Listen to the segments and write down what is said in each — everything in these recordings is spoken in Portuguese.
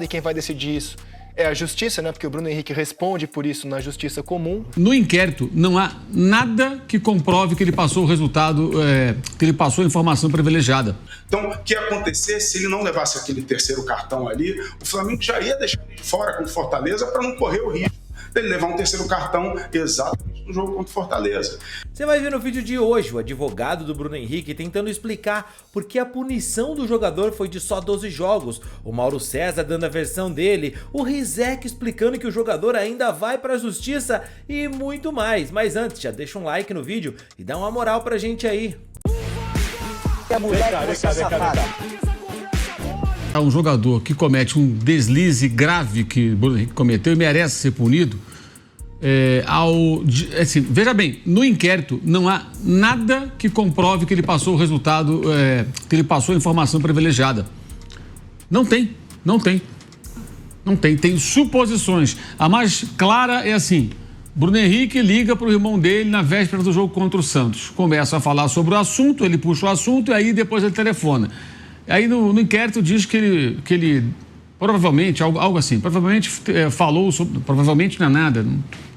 E quem vai decidir isso é a justiça, né? Porque o Bruno Henrique responde por isso na justiça comum. No inquérito, não há nada que comprove que ele passou o resultado, que ele passou a informação privilegiada. Então, o que ia acontecer se ele não levasse aquele terceiro cartão ali, o Flamengo já ia deixar ele de fora com o Fortaleza para não correr o risco dele levar um terceiro cartão exatamente no jogo contra o Fortaleza. Você vai ver no vídeo de hoje o advogado do Bruno Henrique tentando explicar por que a punição do jogador foi de só 12 jogos, o Mauro César dando a versão dele, o Rizek explicando que o jogador ainda vai para a justiça e muito mais. Mas antes, já deixa um like no vídeo e dá uma moral pra gente aí. Um jogador que comete um deslize grave que o Bruno Henrique cometeu e merece ser punido, assim, veja bem, no inquérito não há nada que comprove que ele passou o resultado, que ele passou a informação privilegiada. Não tem. Tem suposições. A mais clara é assim: Bruno Henrique liga para o irmão dele na véspera do jogo contra o Santos. Começa a falar sobre o assunto, ele puxa o assunto e aí depois ele telefona. Aí no inquérito diz que ele provavelmente, algo assim, provavelmente falou sobre, provavelmente não é nada,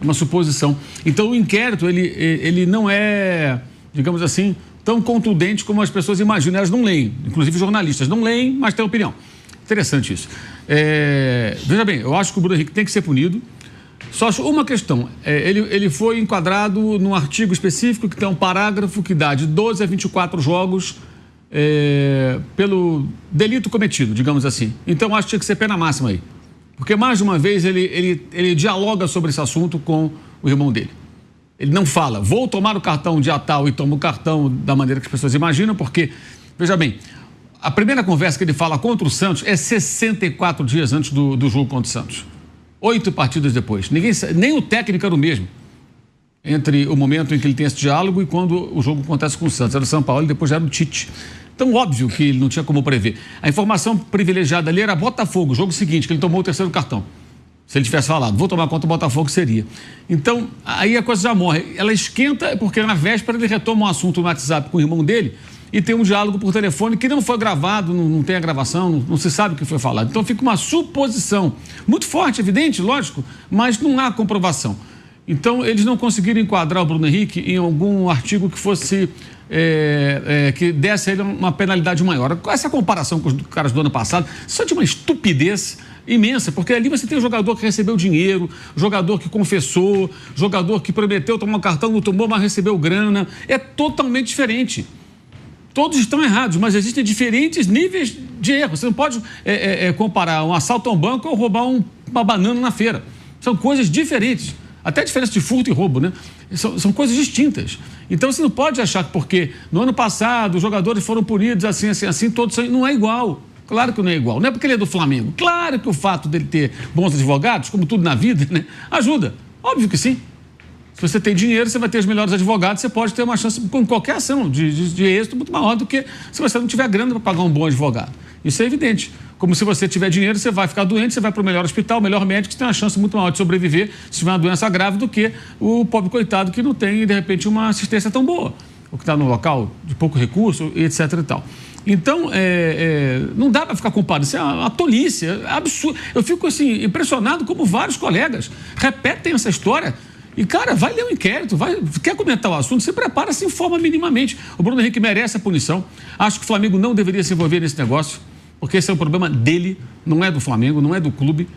é uma suposição. Então o inquérito, ele não é, digamos assim, tão contundente como as pessoas imaginam. Elas não leem, inclusive jornalistas não leem, mas têm opinião. Interessante isso. Veja bem, eu acho que o Bruno Henrique tem que ser punido. Só acho uma questão, ele foi enquadrado num artigo específico que tem um parágrafo que dá de 12 a 24 jogos pelo delito cometido, digamos assim. Então acho que tinha que ser pena máxima aí. Porque mais de uma vez ele dialoga sobre esse assunto com o irmão dele. Ele não fala, vou tomar o cartão dia tal e tomo o cartão da maneira que as pessoas imaginam, porque, veja bem, a primeira conversa que ele fala contra o Santos é 64 dias antes do jogo contra o Santos. 8 partidas depois. Nem o técnico era o mesmo entre o momento em que ele tem esse diálogo e quando o jogo acontece com o Santos. Era o São Paulo e depois já era o Tite. Então, óbvio que ele não tinha como prever. A informação privilegiada ali era Botafogo, o jogo seguinte, que ele tomou o terceiro cartão. Se ele tivesse falado, vou tomar conta do Botafogo, seria. Então, aí a coisa já morre. Ela esquenta porque na véspera ele retoma um assunto no WhatsApp com o irmão dele e tem um diálogo por telefone que não foi gravado, não tem a gravação, não se sabe o que foi falado. Então fica uma suposição muito forte, evidente, lógico, mas não há comprovação. Então eles não conseguiram enquadrar o Bruno Henrique em algum artigo que fosse, que desse a ele uma penalidade maior. Essa comparação com os caras do ano passado, isso é de uma estupidez imensa, porque ali você tem o jogador que recebeu dinheiro, jogador que confessou, jogador que prometeu tomar um cartão, não tomou, mas recebeu grana. É totalmente diferente. Todos estão errados, mas existem diferentes níveis de erro. Você não pode comparar um assalto a um banco ou roubar uma banana na feira. São coisas diferentes. Até a diferença de furto e roubo, né? São coisas distintas. Então você não pode achar que porque no ano passado os jogadores foram punidos assim, todos não é igual. Claro que não é igual. Não é porque ele é do Flamengo. Claro que o fato dele ter bons advogados, como tudo na vida, né, ajuda. Óbvio que sim. Se você tem dinheiro, você vai ter os melhores advogados, você pode ter uma chance com qualquer ação de êxito muito maior do que se você não tiver grana para pagar um bom advogado. Isso é evidente. Como se você tiver dinheiro, você vai ficar doente, você vai para o melhor hospital, o melhor médico, você tem uma chance muito maior de sobreviver se tiver uma doença grave do que o pobre coitado que não tem, de repente, uma assistência tão boa. Ou que está num local de pouco recurso, etc. e tal. Então, não dá para ficar comparando. Isso é uma tolice, é absurdo. Eu fico assim, impressionado como vários colegas repetem essa história. E, cara, vai ler o inquérito, quer comentar o assunto, se prepara, se informa minimamente. O Bruno Henrique merece a punição. Acho que o Flamengo não deveria se envolver nesse negócio, porque esse é um problema dele, não é do Flamengo, não é do clube.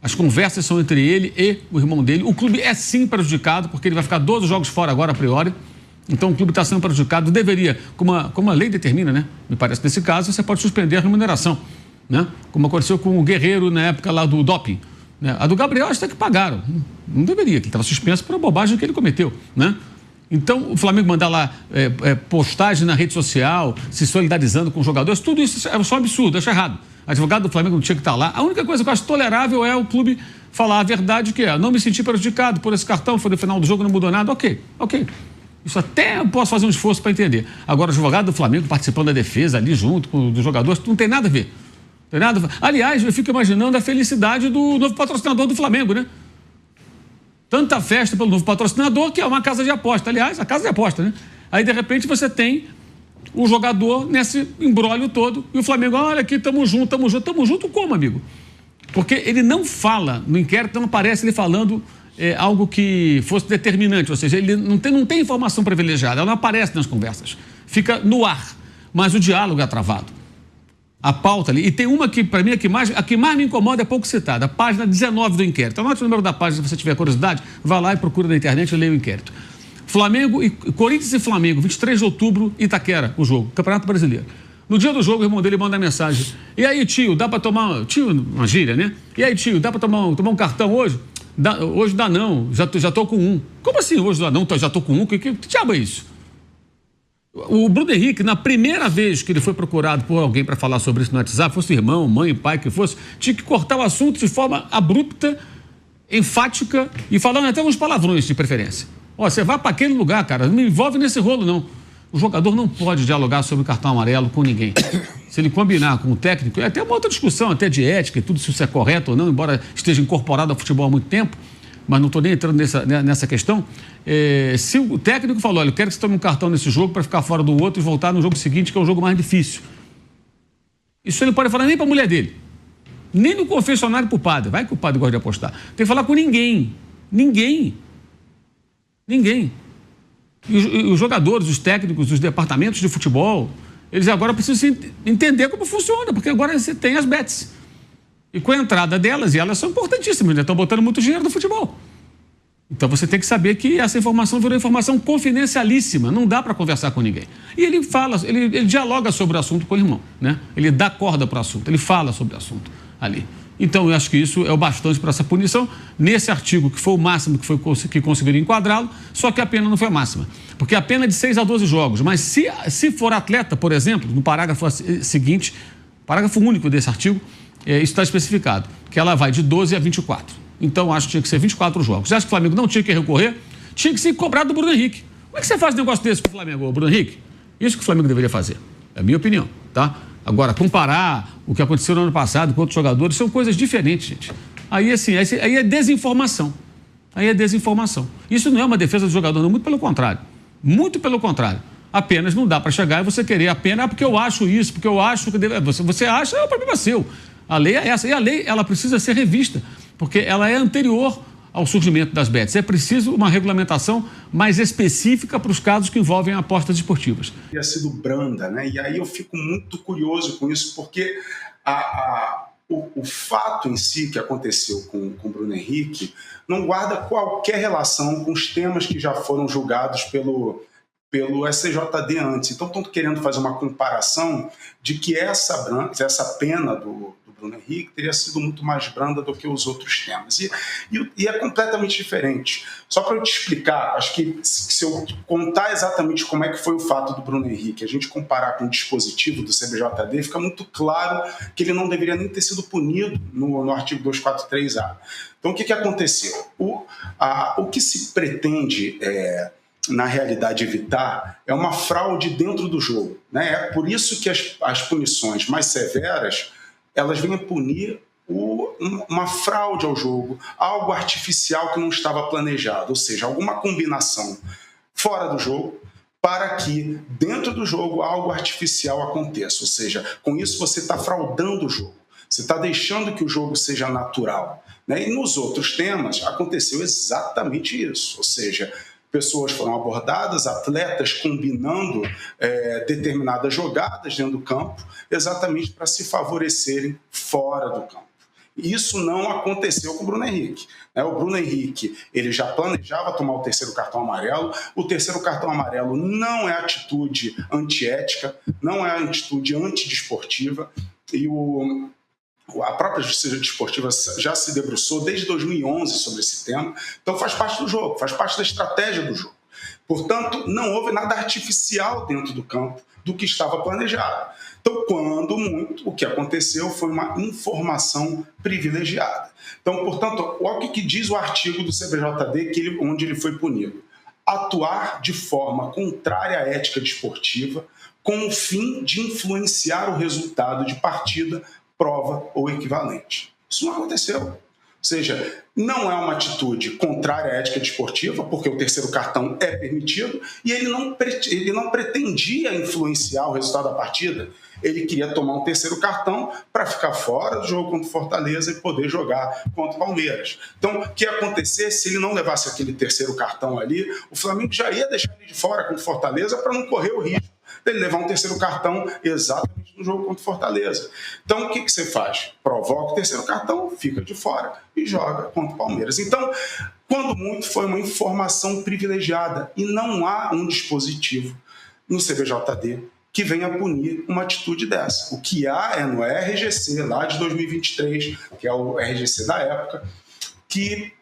As conversas são entre ele e o irmão dele. O clube é sim prejudicado, porque ele vai ficar 12 jogos fora agora, a priori. Então o clube está sendo prejudicado, deveria, como a lei determina, né? Me parece que nesse caso você pode suspender a remuneração, né? Como aconteceu com o Guerreiro na época lá do doping. A do Gabriel acho até que pagaram. Não deveria, que ele estava suspenso por a bobagem que ele cometeu, né? Então, o Flamengo mandar lá postagem na rede social, se solidarizando com os jogadores, tudo isso é só absurdo, acho errado. Advogado do Flamengo não tinha que estar lá. A única coisa que eu acho tolerável é o clube falar a verdade, que não me senti prejudicado por esse cartão, foi no final do jogo, não mudou nada. Ok. Isso até eu posso fazer um esforço para entender. Agora, o advogado do Flamengo participando da defesa ali junto com os jogadores, não tem nada a ver. Tem nada a ver. Aliás, eu fico imaginando a felicidade do novo patrocinador do Flamengo, né? Tanta festa pelo novo patrocinador, que é uma casa de aposta. Aliás, a casa de aposta, né? Aí, de repente, você tem o jogador nesse imbróglio todo e o Flamengo, olha aqui, tamo junto como, amigo? Porque ele não fala, no inquérito não aparece ele falando algo que fosse determinante, ou seja, ele não tem informação privilegiada, ela não aparece nas conversas, fica no ar, mas o diálogo é travado. A pauta ali, e tem uma que, para mim, a que mais me incomoda é pouco citada, a página 19 do inquérito. Anote o número da página, se você tiver curiosidade, vá lá e procura na internet e leia o inquérito. Corinthians e Flamengo, 23 de outubro, Itaquera, o jogo, Campeonato Brasileiro. No dia do jogo, o irmão dele manda mensagem. E aí, tio, dá pra tomar... Tio, uma gíria, né? E aí, tio, dá pra tomar um cartão hoje? Hoje dá não, já tô com um. Como assim hoje dá não? Já tô com um? Que diabo é isso? O Bruno Henrique, na primeira vez que ele foi procurado por alguém para falar sobre isso no WhatsApp, fosse irmão, mãe, pai, que fosse, tinha que cortar o assunto de forma abrupta, enfática e falando até uns palavrões de preferência. Ó, você vai para aquele lugar, cara, não me envolve nesse rolo, não. O jogador não pode dialogar sobre o cartão amarelo com ninguém. Se ele combinar com o técnico, é até uma outra discussão, até de ética e tudo, se isso é correto ou não, embora esteja incorporado ao futebol há muito tempo, mas não estou nem entrando nessa questão. Se o técnico falou, olha, eu quero que você tome um cartão nesse jogo para ficar fora do outro e voltar no jogo seguinte, que é o jogo mais difícil. Isso ele não pode falar nem para a mulher dele, nem no confessionário para o padre. Vai que o padre gosta de apostar. Tem que falar com ninguém. Ninguém. E os jogadores, os técnicos, os departamentos de futebol, eles agora precisam entender como funciona, porque agora você tem as bets. E com a entrada delas, e elas são importantíssimas, né? Estão botando muito dinheiro no futebol. Então você tem que saber que essa informação virou informação confidencialíssima, não dá para conversar com ninguém. E ele fala, ele dialoga sobre o assunto com o irmão, né? Ele dá corda para o assunto, ele fala sobre o assunto ali. Então eu acho que isso é o bastante para essa punição. Nesse artigo, que foi o máximo que conseguiram enquadrá-lo, só que a pena não foi a máxima. Porque a pena é de 6 a 12 jogos. Mas se for atleta, por exemplo, no parágrafo seguinte, parágrafo único desse artigo, isso está especificado, que ela vai de 12 a 24. Então, acho que tinha que ser 24 jogos. Acho que o Flamengo não tinha que recorrer, tinha que ser cobrado do Bruno Henrique. Como é que você faz um negócio desse com o Flamengo, Bruno Henrique? Isso que o Flamengo deveria fazer. É a minha opinião, tá? Agora, comparar o que aconteceu no ano passado com outros jogadores são coisas diferentes, gente. Aí, assim, aí é desinformação. Aí é desinformação. Isso não é uma defesa do jogador, não, muito pelo contrário. Muito pelo contrário. Apenas não dá para chegar e você querer a pena, porque eu acho isso, porque eu acho que deve... Você acha, é o problema seu. A lei é essa. E a lei, ela precisa ser revista, porque ela é anterior ao surgimento das bets. É preciso uma regulamentação mais específica para os casos que envolvem apostas esportivas. Teria sido branda, né? E aí eu fico muito curioso com isso, porque o fato em si que aconteceu com o Bruno Henrique não guarda qualquer relação com os temas que já foram julgados pelo STJD antes. Então, estão querendo fazer uma comparação de que essa pena do Bruno Henrique teria sido muito mais branda do que os outros temas. E é completamente diferente. Só para eu te explicar, acho que se eu contar exatamente como é que foi o fato do Bruno Henrique, a gente comparar com o dispositivo do CBJD, fica muito claro que ele não deveria nem ter sido punido no artigo 243A. Então, o que aconteceu? O que se pretende na realidade, evitar é uma fraude dentro do jogo, né? É por isso que as punições mais severas, elas vêm a punir uma fraude ao jogo, algo artificial que não estava planejado, ou seja, alguma combinação fora do jogo para que dentro do jogo algo artificial aconteça, ou seja, com isso você está fraudando o jogo, você está deixando que o jogo seja natural, né? E nos outros temas aconteceu exatamente isso, ou seja, pessoas foram abordadas, atletas combinando determinadas jogadas dentro do campo, exatamente para se favorecerem fora do campo. E isso não aconteceu com o Bruno Henrique. O Bruno Henrique, ele já planejava tomar o terceiro cartão amarelo. O terceiro cartão amarelo não é atitude antiética, não é atitude antidesportiva. E a própria Justiça Desportiva já se debruçou desde 2011 sobre esse tema, então faz parte do jogo, faz parte da estratégia do jogo. Portanto, não houve nada artificial dentro do campo do que estava planejado. Então, quando muito, o que aconteceu foi uma informação privilegiada. Então, portanto, olha o que diz o artigo do CBJD onde ele foi punido. Atuar de forma contrária à ética desportiva com o fim de influenciar o resultado de partida, prova ou equivalente. Isso não aconteceu. Ou seja, não é uma atitude contrária à ética desportiva, porque o terceiro cartão é permitido, e ele não pretendia influenciar o resultado da partida. Ele queria tomar um terceiro cartão para ficar fora do jogo contra o Fortaleza e poder jogar contra o Palmeiras. Então, o que ia acontecer se ele não levasse aquele terceiro cartão ali, o Flamengo já ia deixar ele de fora contra o Fortaleza para não correr o risco dele levar um terceiro cartão exatamente no jogo contra o Fortaleza. Então, o que você faz? Provoca o terceiro cartão, fica de fora e joga contra o Palmeiras. Então, quando muito, foi uma informação privilegiada e não há um dispositivo no CBJD que venha punir uma atitude dessa. O que há é no RGC, lá de 2023, que é o RGC da época, que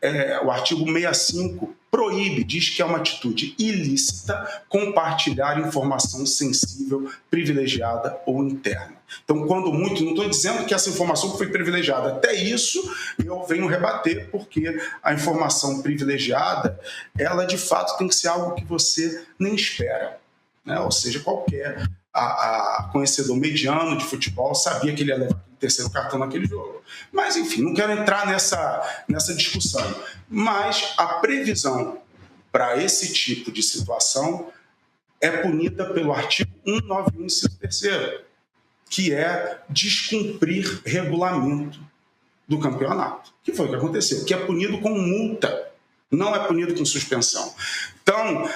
o artigo 65 proíbe, diz que é uma atitude ilícita compartilhar informação sensível, privilegiada ou interna. Então, quando muito, não estou dizendo que essa informação foi privilegiada, até isso eu venho rebater, porque a informação privilegiada, ela de fato tem que ser algo que você nem espera, né? Ou seja, qualquer conhecedor mediano de futebol sabia que ele ia levar o terceiro cartão naquele jogo. Mas, enfim, não quero entrar nessa discussão. Mas a previsão para esse tipo de situação é punida pelo artigo 191, inciso 3º, que é descumprir regulamento do campeonato. Que foi o que aconteceu, que é punido com multa, não é punido com suspensão. Então,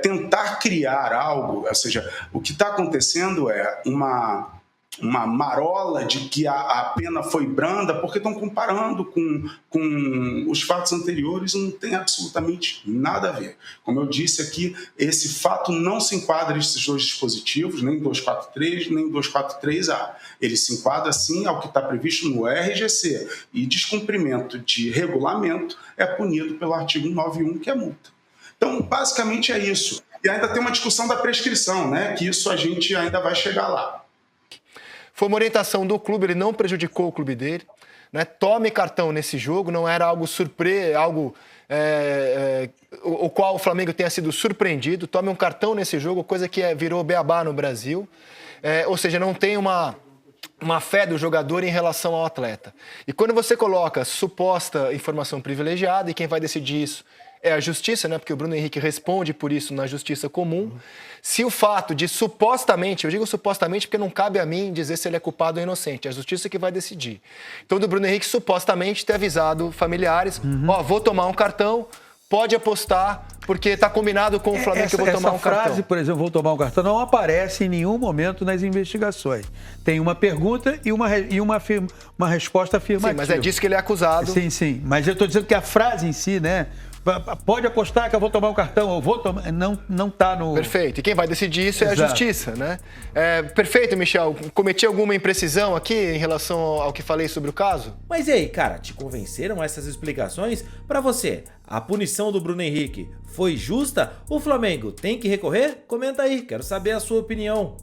tentar criar algo, ou seja, o que está acontecendo é uma marola de que a pena foi branda, porque estão comparando com os fatos anteriores e não tem absolutamente nada a ver. Como eu disse aqui, esse fato não se enquadra nesses dois dispositivos, nem 243, nem 243A. Ele se enquadra, sim, ao que está previsto no RGC. E descumprimento de regulamento é punido pelo artigo 191, que é multa. Então, basicamente é isso. E ainda tem uma discussão da prescrição, né? Que isso a gente ainda vai chegar lá. Foi uma orientação do clube, ele não prejudicou o clube dele, né? Tome cartão nesse jogo, não era algo o qual o Flamengo tenha sido surpreendido. Tome um cartão nesse jogo, coisa que virou beabá no Brasil. Ou seja, não tem uma fé do jogador em relação ao atleta. E quando você coloca suposta informação privilegiada, e quem vai decidir isso é a justiça, né? Porque o Bruno Henrique responde por isso na justiça comum. Se o fato de supostamente, eu digo supostamente porque não cabe a mim dizer se ele é culpado ou inocente, é a justiça que vai decidir. Então, do Bruno Henrique supostamente ter avisado familiares, vou tomar um cartão, pode apostar, porque está combinado com o Flamengo que eu vou tomar um cartão. Essa frase, por exemplo, vou tomar um cartão, não aparece em nenhum momento nas investigações. Tem uma pergunta e uma resposta afirmativa. Sim, mas é disso que ele é acusado. Sim. Mas eu estou dizendo que a frase em si, né? Pode apostar que eu vou tomar um cartão, eu vou tomar. Não está no. Perfeito. E quem vai decidir isso é a justiça, né? Perfeito, Michel. Cometi alguma imprecisão aqui em relação ao que falei sobre o caso? Mas e aí, cara, te convenceram essas explicações? Pra você, a punição do Bruno Henrique foi justa? O Flamengo tem que recorrer? Comenta aí, quero saber a sua opinião.